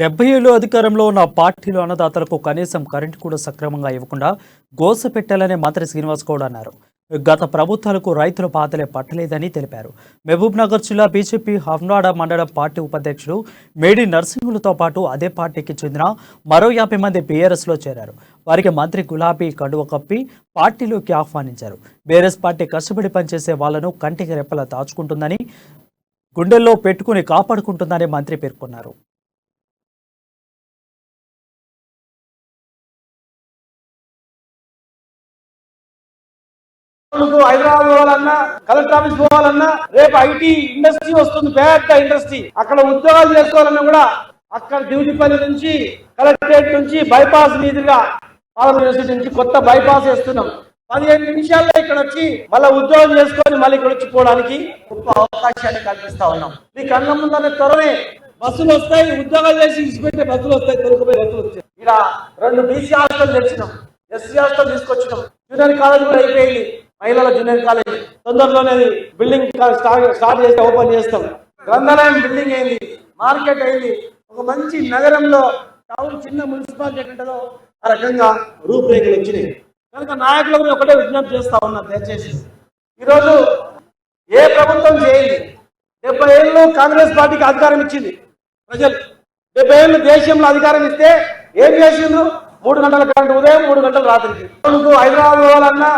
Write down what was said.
70 ఏళ్ళు అధికారంలో ఉన్న పార్టీలు అన్నదాతలకు కనీసం కరెంటు కూడా సక్రమంగా ఇవ్వకుండా గోస పెట్టాలని మంత్రి శ్రీనివాస్ గౌడ్ అన్నారు. గత ప్రభుత్వాలకు రైతుల బాధలే పట్టలేదని తెలిపారు. మహబూబ్ నగర్ జిల్లా బీజేపీ హవ్నాడ మండలం పార్టీ ఉపాధ్యక్షుడు మేడి నర్సింహులతో పాటు అదే పార్టీకి చెందిన మరో 50 మంది బీఆర్ఎస్లో చేరారు. వారికి మంత్రి గులాబీ కండువ కప్పి పార్టీలోకి ఆహ్వానించారు. బీఆర్ఎస్ పార్టీ కష్టపడి పనిచేసే వాళ్లను కంటికి రెప్పలా దాచుకుంటుందని, గుండెల్లో పెట్టుకుని కాపాడుకుంటుందని మంత్రి పేర్కొన్నారు. హైదరాబాద్ పోవాలన్నా, కలెక్టర్ ఆఫీస్ పోవాలన్నా, రేపు ఐటీ ఇండస్ట్రీ వస్తుంది, పెద్ద ఇండస్ట్రీ. అక్కడ ఉద్యోగాలు చేసుకోవాలన్నా కూడా అక్కడ డ్యూటీపల్లి నుంచి కలెక్టరేట్ నుంచి బైపాస్ మీదుగా పాలమూరు యూనివర్సిటీ నుంచి కొత్త బైపాస్ వేస్తున్నాం. 15 నిమిషాల్లో ఇక్కడ వచ్చి మళ్ళీ ఉద్యోగం చేసుకొని మళ్ళీ ఇక్కడ వచ్చి పోవడానికి గొప్ప అవకాశాన్ని కల్పిస్తా ఉన్నాం. మీ కళ్ళ ముందర త్వరనే బస్సులు వస్తాయి, ఉద్యోగాలు చేసి ఇచ్చిపెట్టే బస్సులు వస్తాయి, తొలగిపోయి బస్సులు వస్తాయి. ఇక్కడ 2 బీసీ హాస్టల్ తెచ్చినాం, ఎస్సీ హాస్టల్ తీసుకొచ్చినాం, జూనియర్ కాలేజ్ కూడా అయిపోయింది, మహిళల జూనియర్ కాలేజ్ తొందరలోనే బిల్డింగ్ స్టార్ట్ చేసి ఓపెన్ చేస్తాం. గ్రంథాలయం బిల్డింగ్ అయింది, మార్కెట్ అయింది. ఒక మంచి నగరంలో టౌన్ చిన్న మున్సిపాలిటీ ఉంటుందో ఆ రకంగా రూపురేఖలు వచ్చినాయి. కనుక నాయకులకు ఒకటే విజ్ఞప్తి చేస్తా ఉన్నా, దయచేసి ఈరోజు ఏ ప్రభుత్వం చేయండి, 70 ఏళ్ళు కాంగ్రెస్ పార్టీకి అధికారం ఇచ్చింది ప్రజలు. 70 ఏళ్ళు దేశంలో అధికారం ఇస్తే ఏం చేసిండ్రు? 3 గంటల కరెంటు ఉదయం, 3 గంటల రాత్రికి. హైదరాబాద్ పోవాలన్నా,